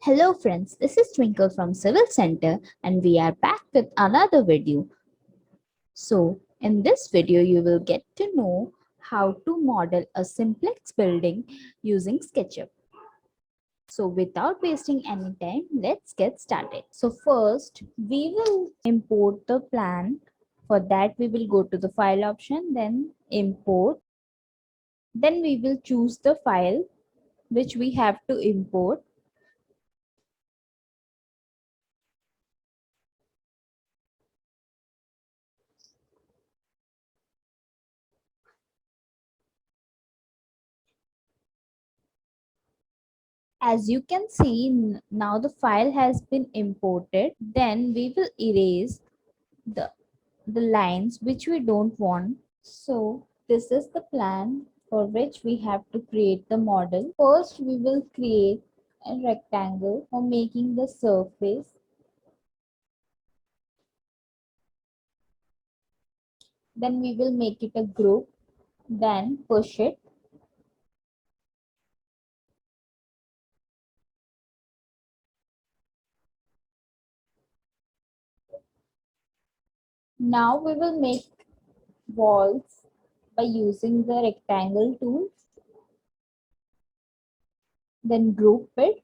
Hello friends, this is Twinkle from Civil Center and we are back with another video. So in this video you will get to know how to model a simplex building using SketchUp. So without wasting any time, let's get started. So first we will import the plan. For that we will go to the file option, then import. Then we will choose the file which we have to import. As you can see, now the file has been imported. Then we will erase the, the lines which we don't want. So this is the plan for which we have to create the model. First, we will create a rectangle for making the surface. Then we will make it a group. Then push it. Now we will make walls by using the rectangle tool. Then group it.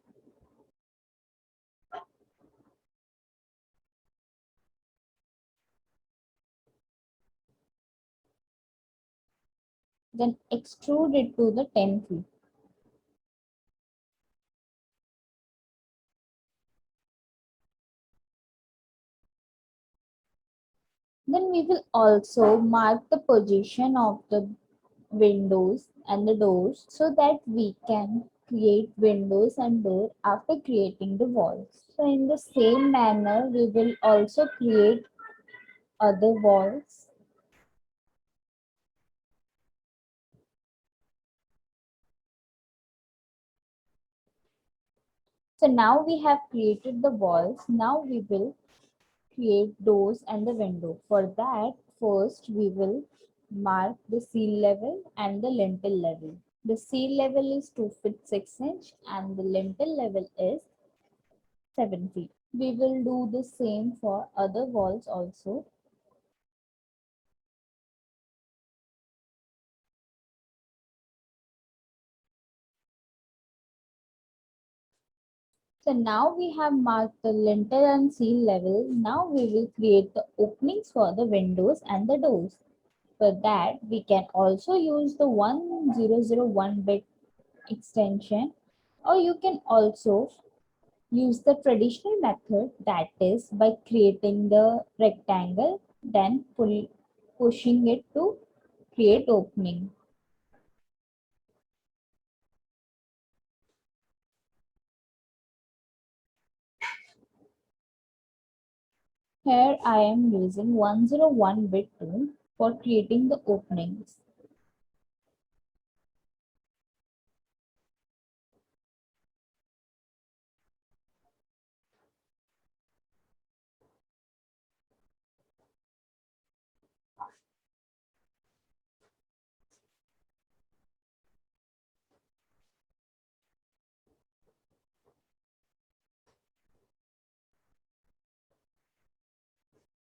Then extrude it to the 10 feet. Then we will also mark the position of the windows and the doors so that we can create windows and door after creating the walls. So in the same manner, we will also create other walls. So now we have created the walls. Now we will create doors and the window. For that, first we will mark the seal level and the lintel level. The seal level is 2 feet 6 inch and the lintel level is 7 feet. We will do the same for other walls also. So now we have marked the lintel and seal level. Now we will create the openings for the windows and the doors. For that, we can also use the 1001 bit extension, or you can also use the traditional method, that is by creating the rectangle, then pushing it to create opening. Here I am using 101 bit tool for creating the openings.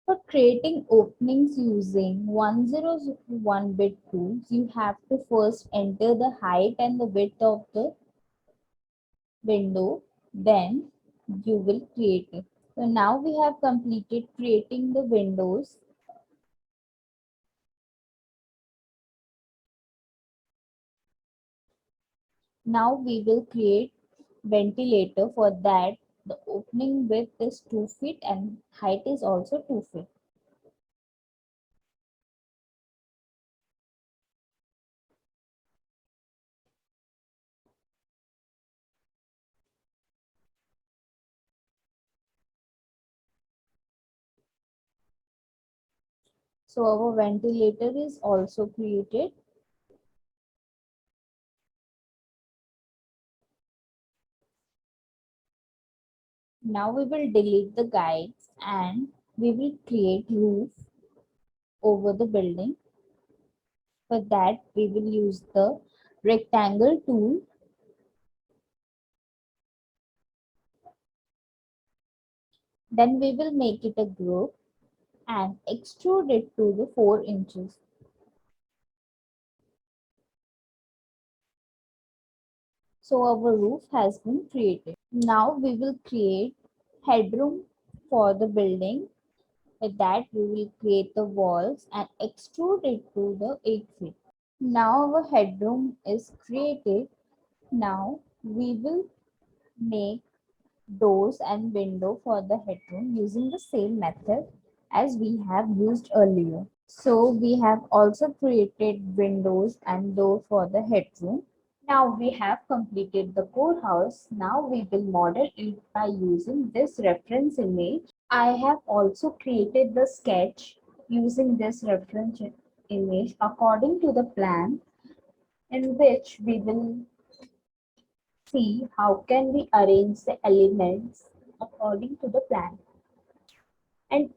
For creating openings using 101 bit tools, you have to first enter the height and the width of the window, then you will create it. So now we have completed creating the windows. Now we will create ventilator. For that, the opening width is 2 feet and height is also 2 feet. So our ventilator is also created. Now we will delete the guides and we will create roof over the building. For that, we will use the rectangle tool. Then we will make it a group and extrude it to the 4 inches. So our roof has been created. Now we will create headroom for the building. With that we will create the walls and extrude it to the 8 feet. Now our headroom is created. Now we will make doors and window for the headroom using the same method as we have used earlier. So we have also created windows and door for the headroom. Now we have completed the core house. Now we will model it by using this reference image. I have also created the sketch using this reference image according to the plan, in which we will see how can we arrange the elements according to the plan. And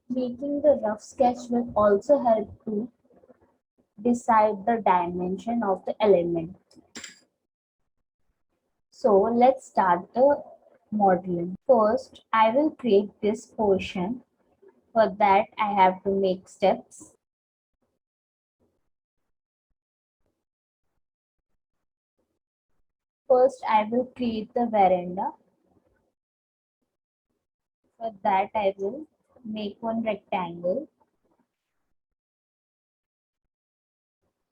making the rough sketch will also help to decide the dimension of the element. So let's start the modeling. First, I will create this portion. For that, I have to make steps. First, I will create the veranda. For that, I will make one rectangle.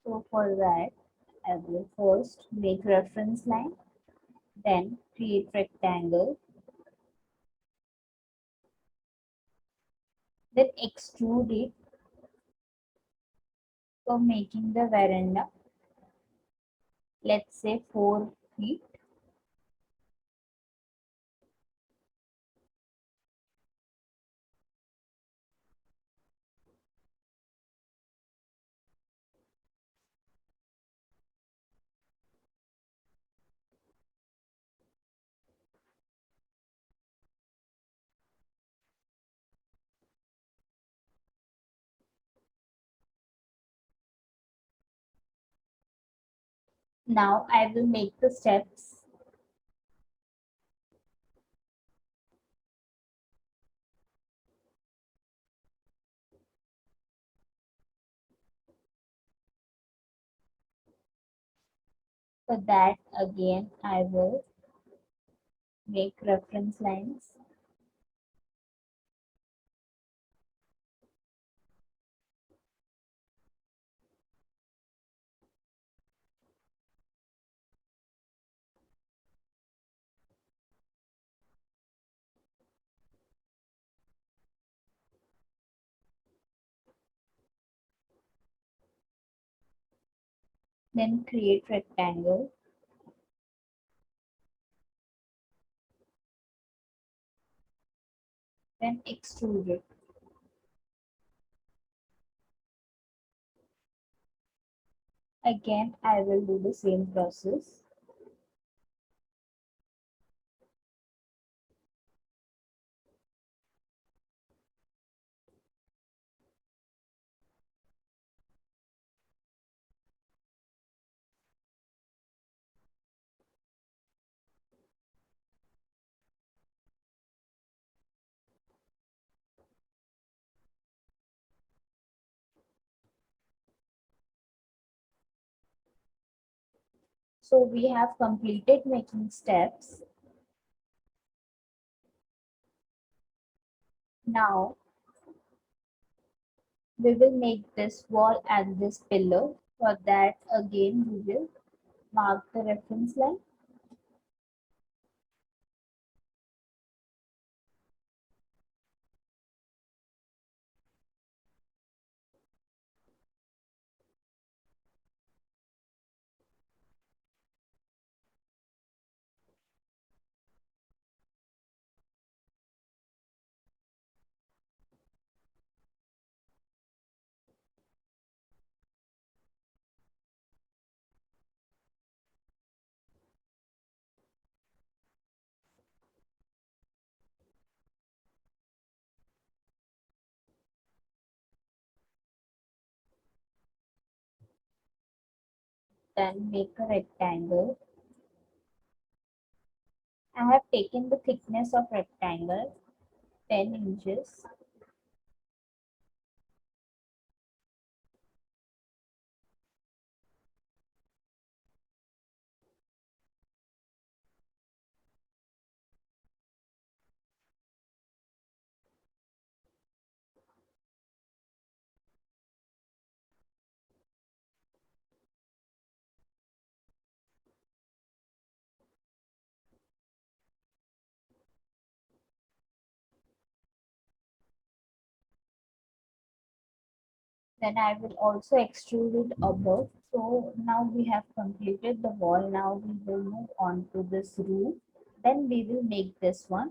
So for that, I will first make reference line, then create rectangle, then extrude it for making the veranda, let's say 4 feet. Now I will make the steps. For that, again, I will make reference lines. Then create rectangle, then extrude it. Again, I will do the same process. So we have completed making steps. Now we will make this wall and this pillar. For that, again, we will mark the reference line. Then make a rectangle. I have taken the thickness of rectangle. 10 inches. Then I will also extrude it above. So now we have completed the wall. Now we will move on to this roof. Then we will make this one.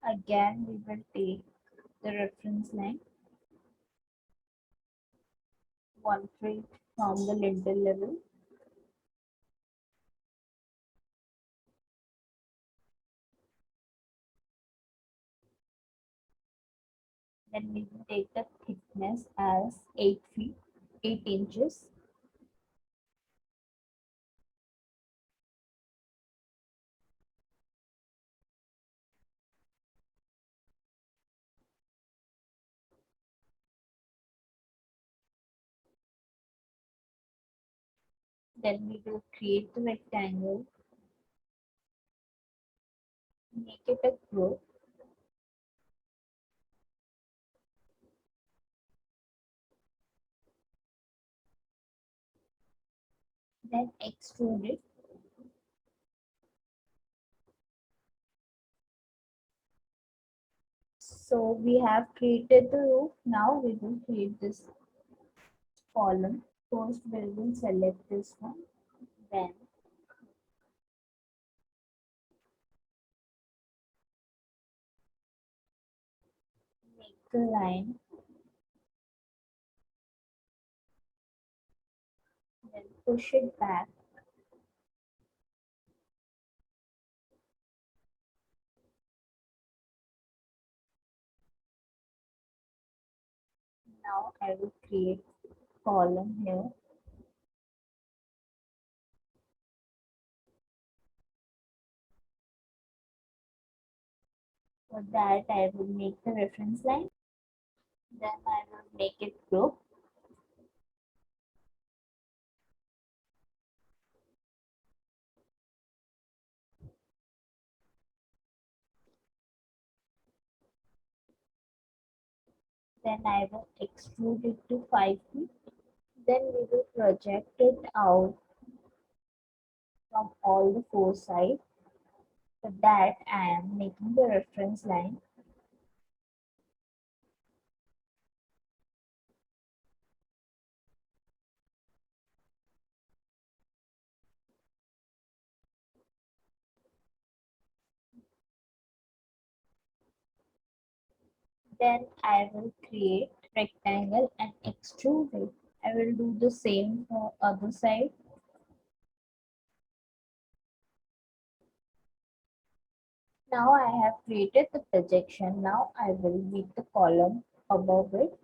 Again, we will take the reference line 1 feet from the lintel level. Then we will take the thickness as 8 feet, 8 inches. Then we will create the rectangle, make it a group. Then extrude it. So we have created the roof. Now we will create this column. First we will select this one. Then make the line. Then push it back. Now I will create column here. For that I will make the reference line. Then I will make it group. Then I will extrude it to 5 feet. Then we will project it out from all the four sides. For that I am making the reference line. Then I will create rectangle and extrude it. I will do the same for other side. Now I have created the projection. Now I will make the column above it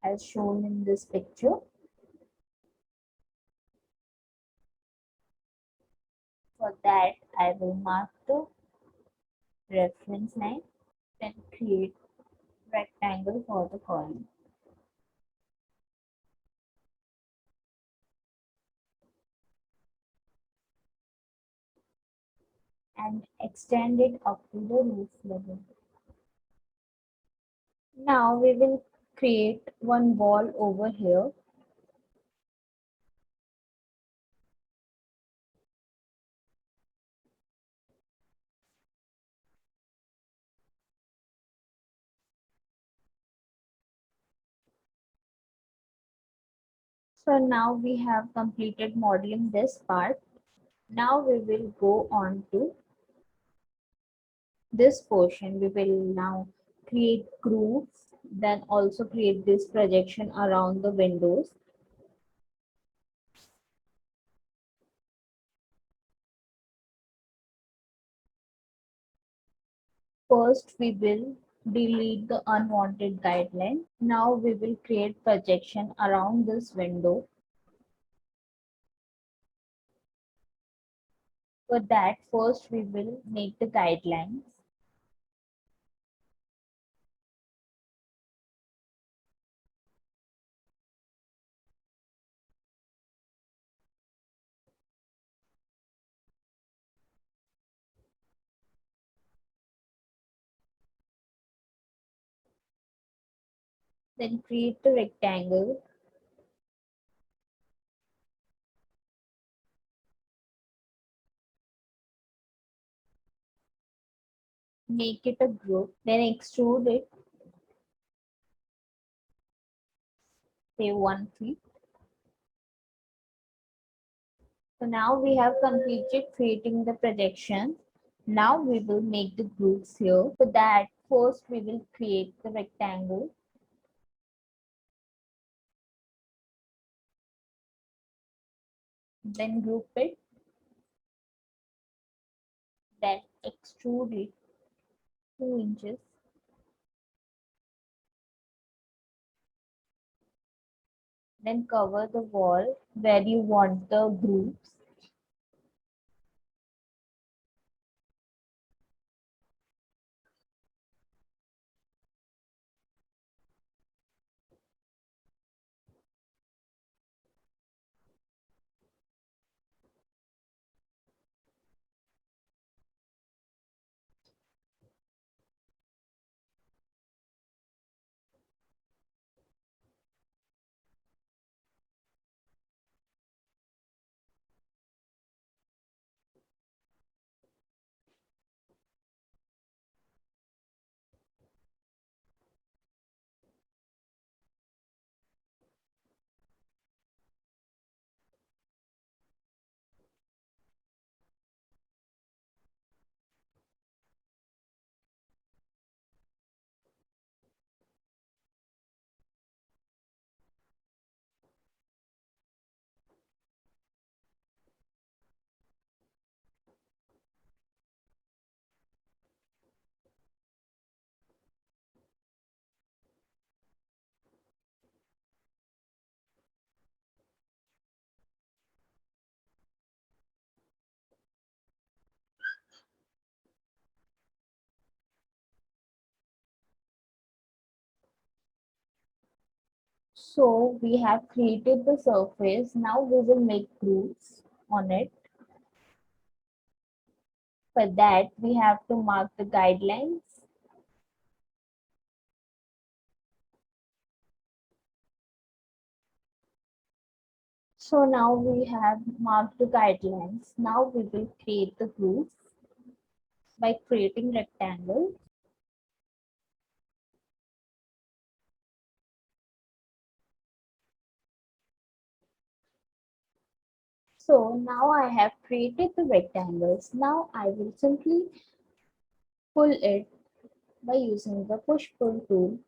as shown in this picture. For that I will mark the reference line, then create rectangle for the column and extend it up to the roof level. Now we will create one wall over here. So now we have completed modeling this part. Now we will go on to this portion. We will now create grooves, then also create this projection around the windows. First we will Delete the unwanted guideline. Now we will create projection around this window. For that, first we will make the guidelines. Then create the rectangle. Make it a group. Then extrude it, say 1 feet. So now we have completed creating the projection. Now we will make the groups here. For that, first we will create the rectangle. Then group it. Then extrude it 2 inches. Then cover the wall where you want the groups. So we have created the surface. Now we will make grooves on it. For that, we have to mark the guidelines. So now we have marked the guidelines. Now we will create the grooves by creating rectangles. So now I have created the rectangles. Now I will simply pull it by using the push-pull tool.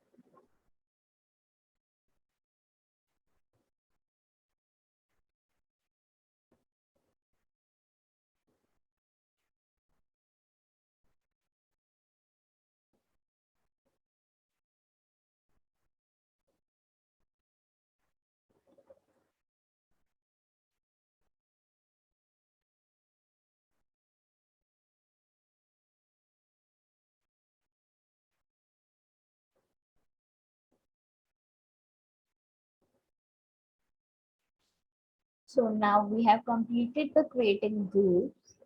So now we have completed the creating grooves.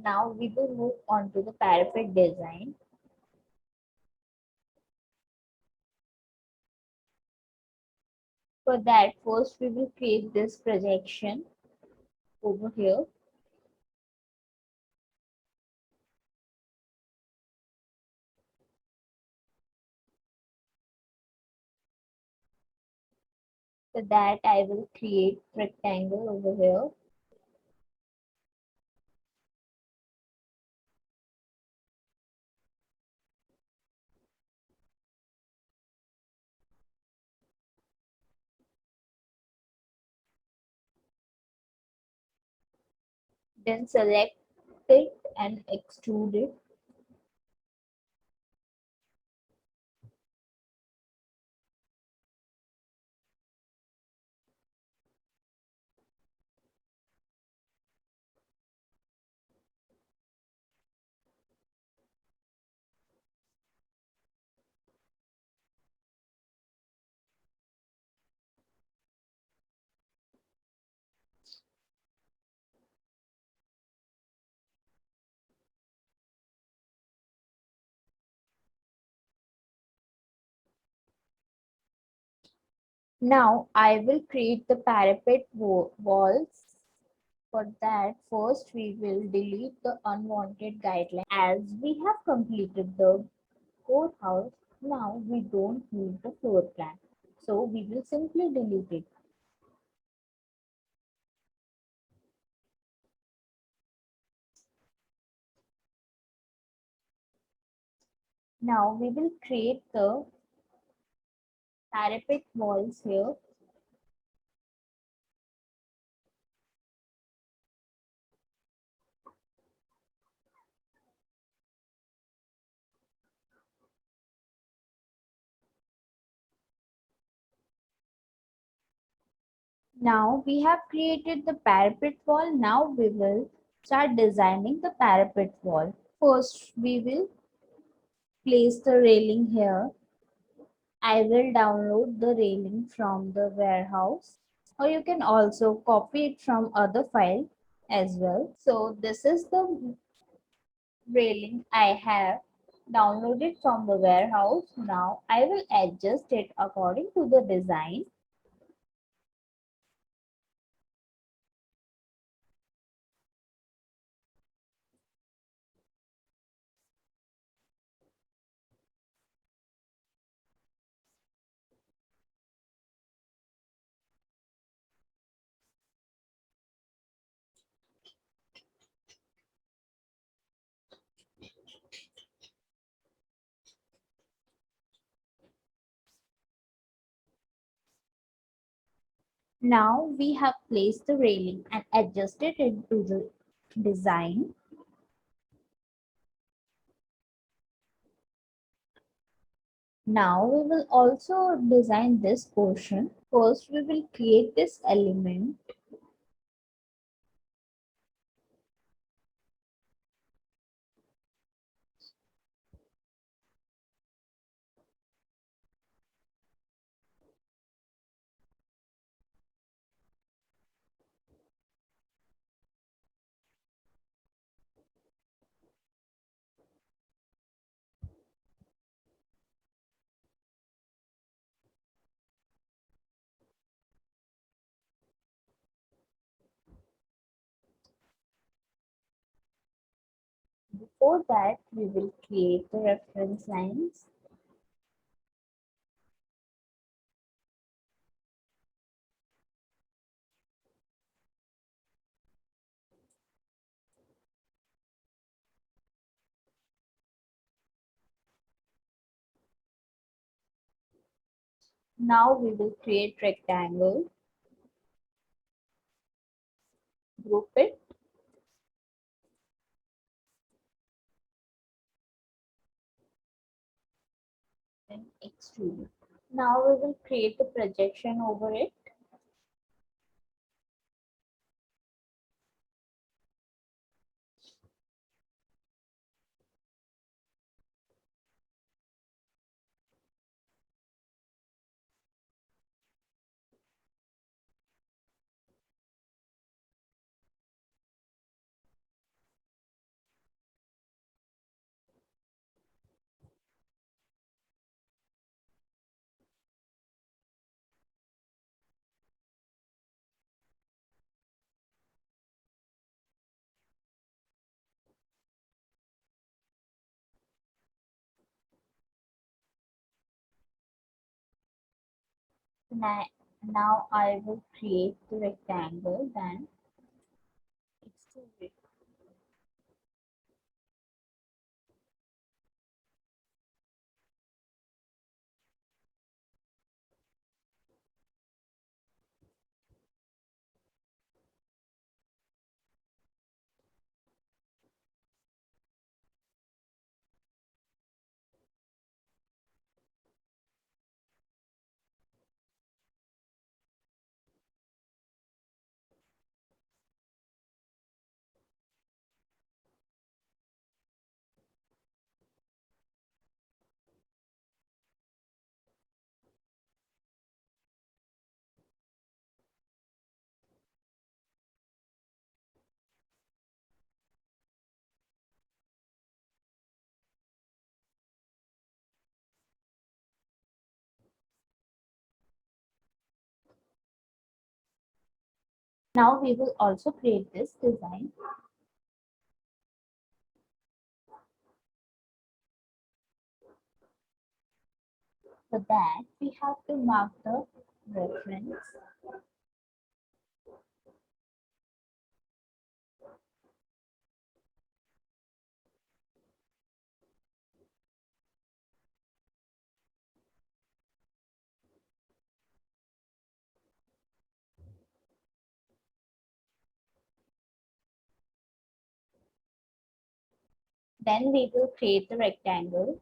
Now we will move on to the parapet design. For that, first we will create this projection over here. For that, I will create rectangle over here. Then select it and extrude it. Now I will create the parapet walls. For that, first we will delete the unwanted guideline. As we have completed the core house, now we don't need the floor plan. So we will simply delete it. Now we will create the parapet walls here. Now we have created the parapet wall. Now we will start designing the parapet wall. First, we will place the railing here. I will download the railing from the warehouse, or you can also copy it from other file as well. So this is the railing I have downloaded from the warehouse. Now I will adjust it according to the design. Now we have placed the railing and adjusted it to the design. Now we will also design this portion. First we will create this element. Before that, we will create the reference lines. Now we will create rectangle, group it, and extrude it. Now we will create a projection over it. Now, now I will create the rectangle, then extrude it. Now we will also create this design. For that, we have to mark the reference. Then we will create the rectangle.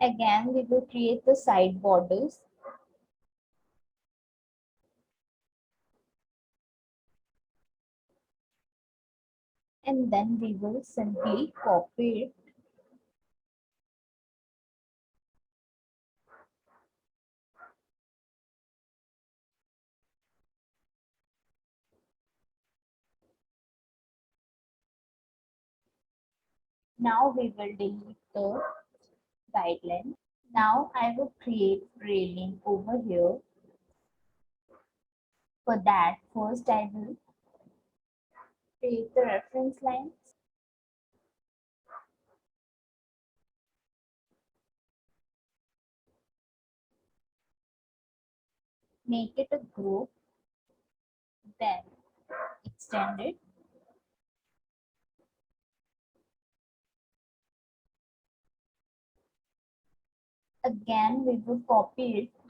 Again, we will create the side borders. And then we will simply copy it. Now we will delete the guideline. Now I will create railing over here. For that, first I will create the reference lines. Make it a group. Then extend it. Again, we will copy it.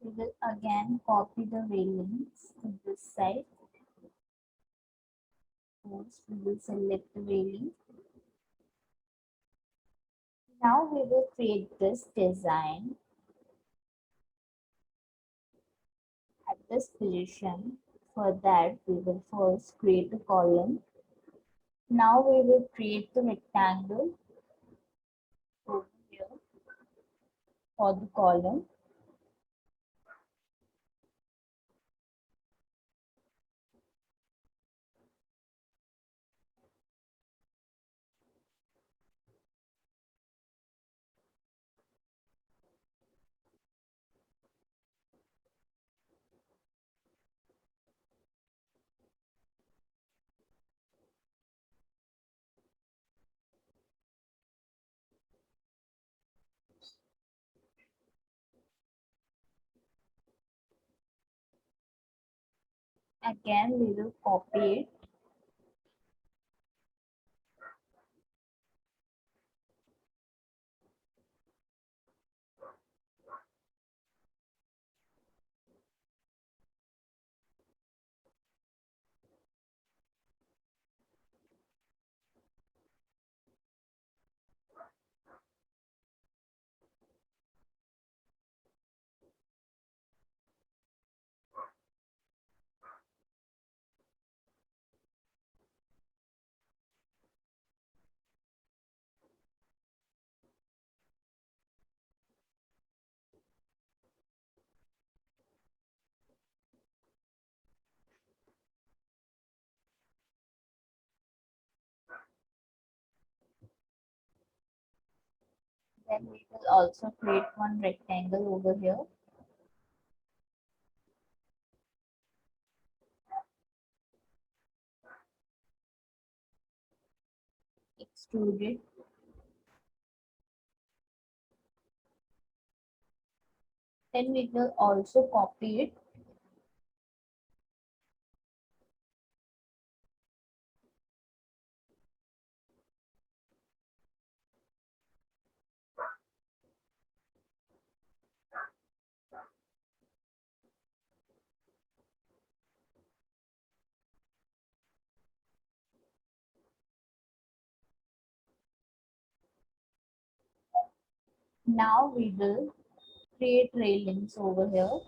We will again copy the railings to this side. First, we will select the railing. Now we will create this design at this position. For that, we will first create a column. Now we will create the rectangle over here for the column. Again, we will copy it. Then we will also create one rectangle over here. Extrude it. Then we will also copy it. Now we will create railings over here.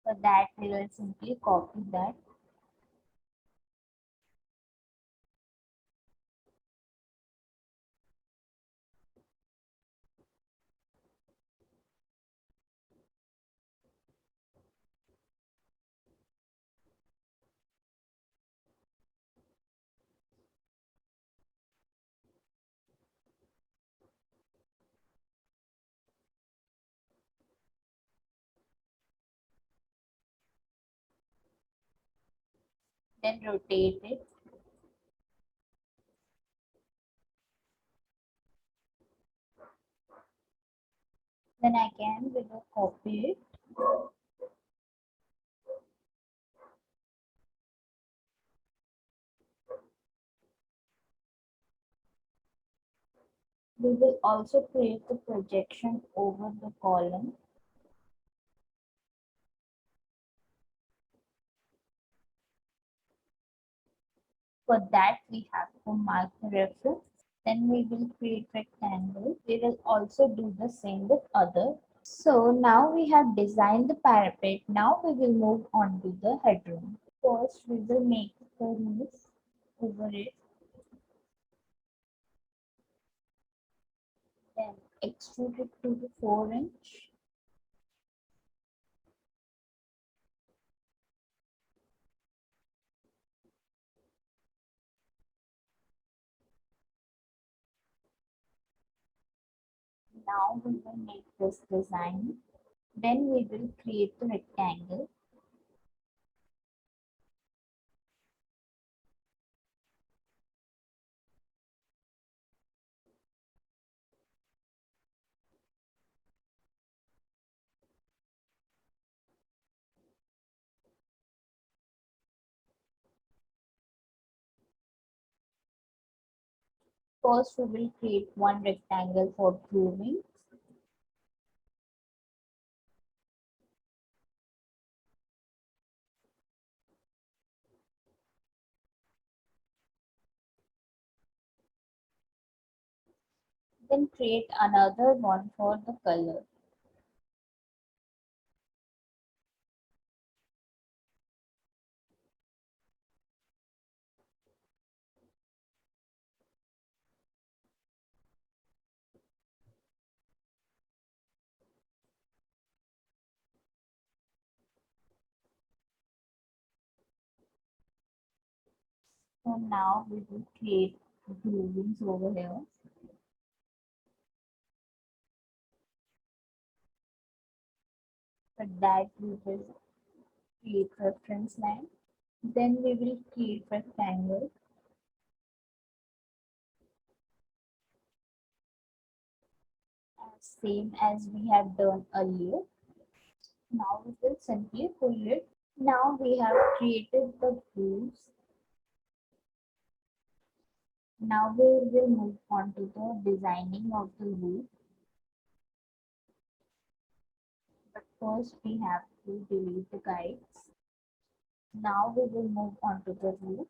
For that, we will simply copy that. Then rotate it. Then again we will copy it. We will also create the projection over the column. For that, we have to mark the reference. Then we will create rectangle. We will also do the same with other. So now we have designed the parapet. Now we will move on to the headroom. First, we will make the roof over it. Then extrude it to the 4-inch. Now we will make this design. Then we will create the rectangle. First, we will create one rectangle for grooming. Then create another one for the color. So now we will create groovings over here. For that, we will create reference line. Then we will create rectangle same as we have done earlier. Now we will simply pull it. Now we have created the grooves. Now we will move on to the designing of the roof. But first we have to delete the guides. Now we will move on to the roof.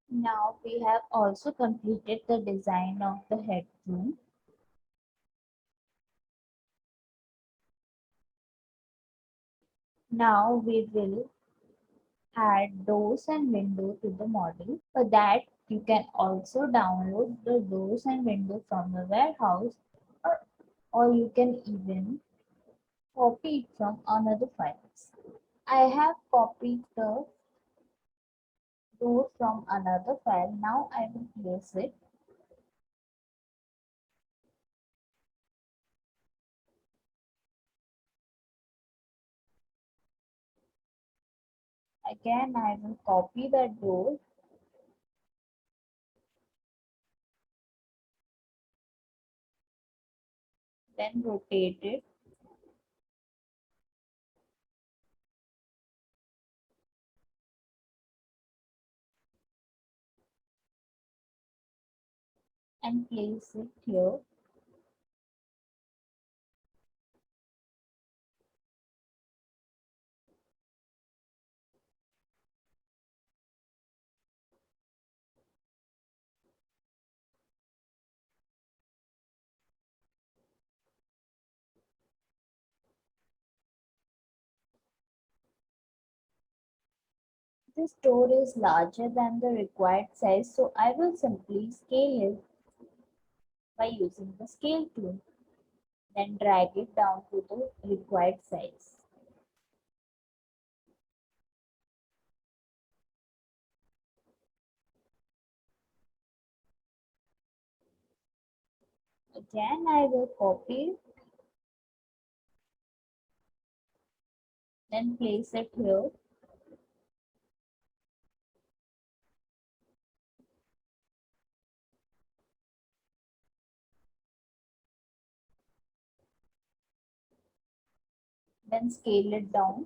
Now we have also completed the design of the headroom. Now we will add doors and windows to the model. For that, you can also download the doors and windows from the warehouse, or, or you can even copy it from another files. I have copied the door from another file. Now I will place it. Again, I will copy the door, then rotate it and place it here. This door is larger than the required size, so I will simply scale it by using the scale tool. Then drag it down to the required size. Again, I will copy, then place it here. Then scale it down.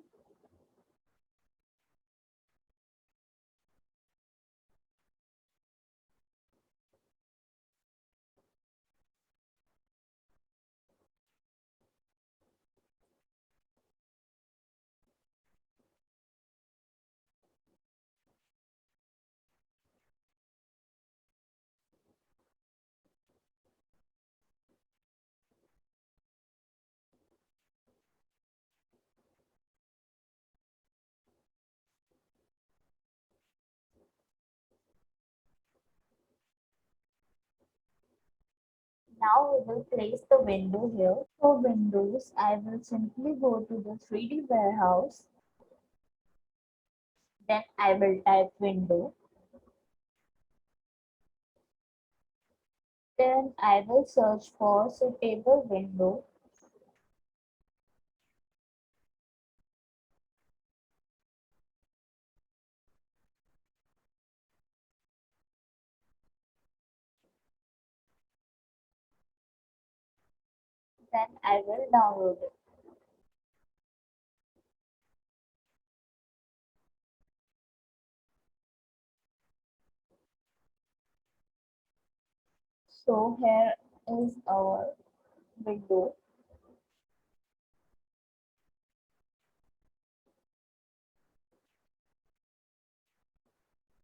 Now we will place the window here. For windows, I will simply go to the 3D warehouse. Then I will type window. Then I will search for suitable window. Then I will download it. So here is our window.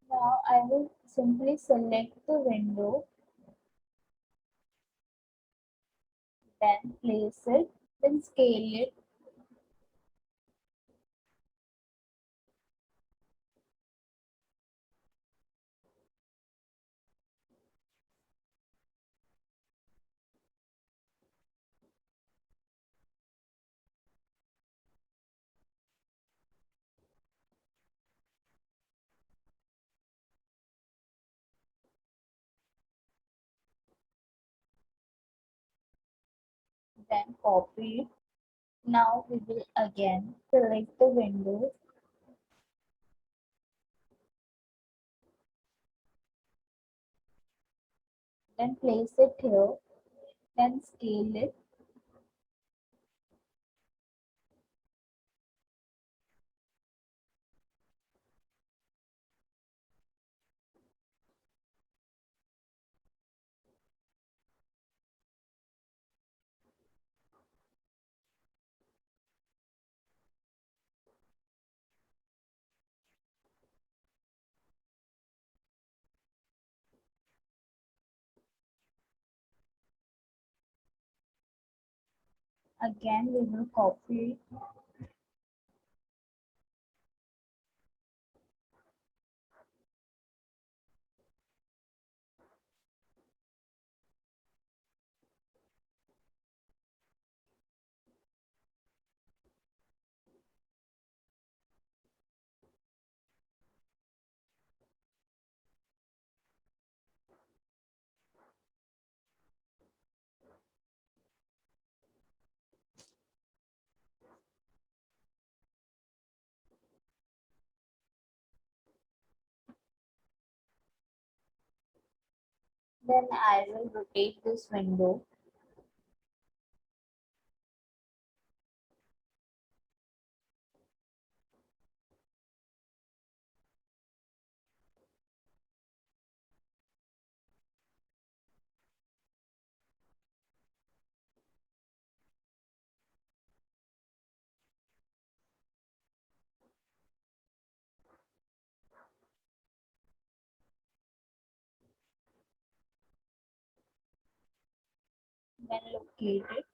Now I will simply select the window, then place it, then scale it. Then copy it. Now we will again select the window, then place it here, then scale it. Again, we will copy it. Then I will rotate this window. Then locate it.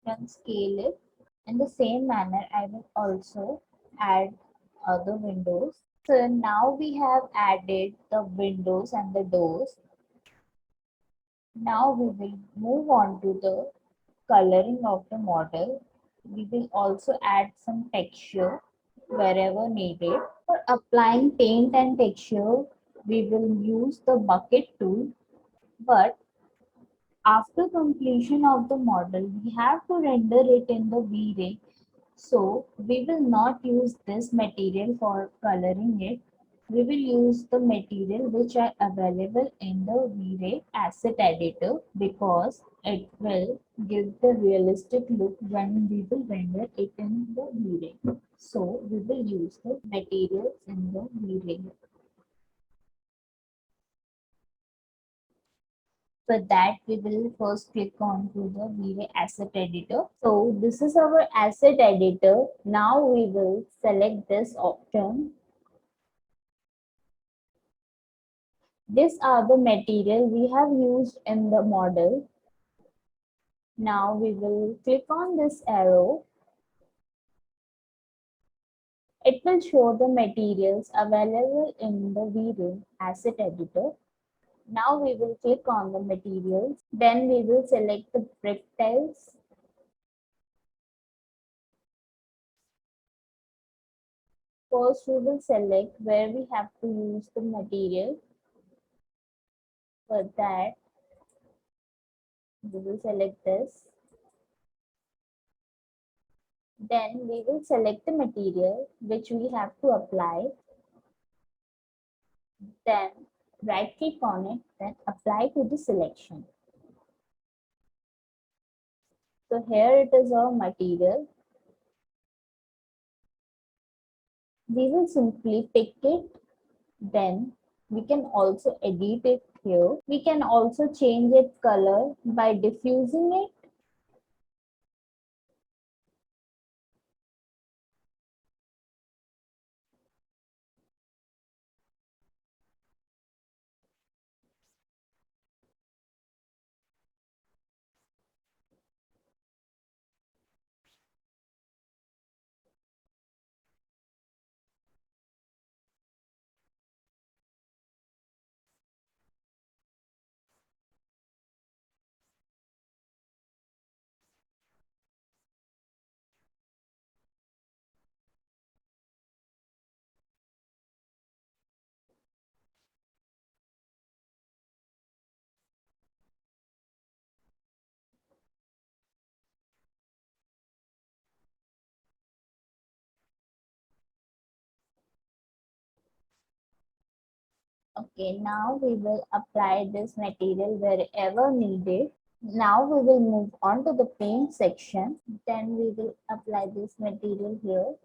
Then scale it. In the same manner, I will also add other windows. So now we have added the windows and the doors. Now we will move on to the coloring of the model. We will also add some texture wherever needed. For applying paint and texture, we will use the bucket tool, but after completion of the model, we have to render it in the V-Ray. So we will not use this material for coloring it. We will use the material which are available in the V-Ray asset editor because it will give the realistic look when we will render it in the V-Ray. So we will use the materials in the V-Ray. For that, we will first click on to the V-Ray asset editor. So this is our asset editor. Now we will select this option. These are the material we have used in the model. Now we will click on this arrow. It will show the materials available in the V-Ray asset editor. Now we will click on the materials. Then we will select the brick tiles. First, we will select where we have to use the material. For that, we will select this. Then we will select the material which we have to apply. Then right click on it, then apply to the selection. So here it is our material. We will simply pick it. Then we can also edit it here. We can also change its color by diffusing it. Okay, now we will apply this material wherever needed. Now we will move on to the paint section. Then we will apply this material here.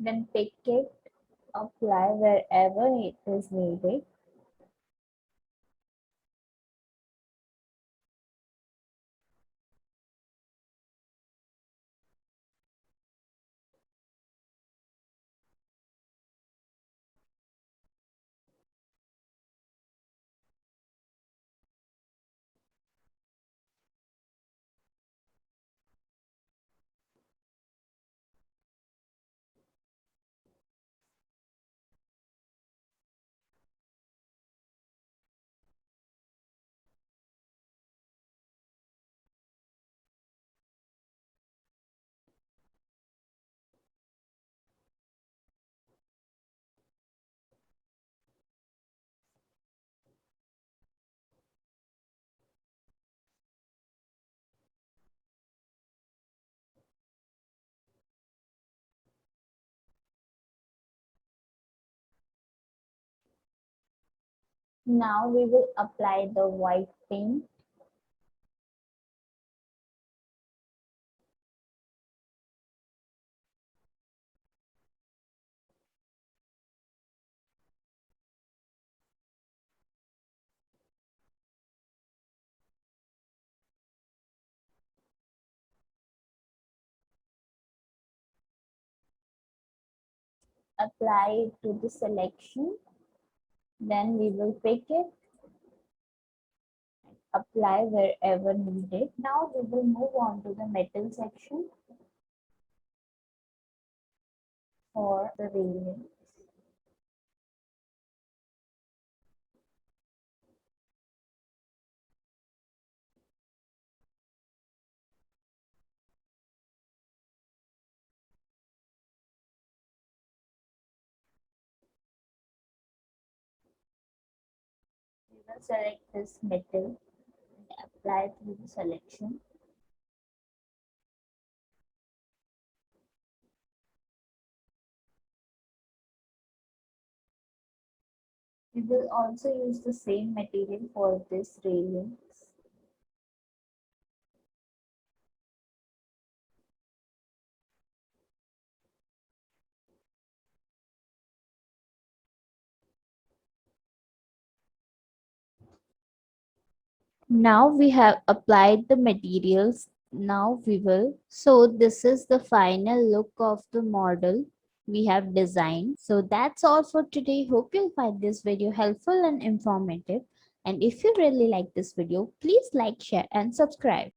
Then pick it, apply wherever it is needed. Now we will apply the white paint. Apply it to the selection. Then we will pick it, apply wherever needed. Now we will move on to the metal section for the railing. We will select this metal and apply it to the selection. We will also use the same material for this railings. Now we have applied the materials. Now we will. So this is the final look of the model we have designed. So that's all for today. Hope you'll find this video helpful and informative. And if you really like this video, please like, share and subscribe.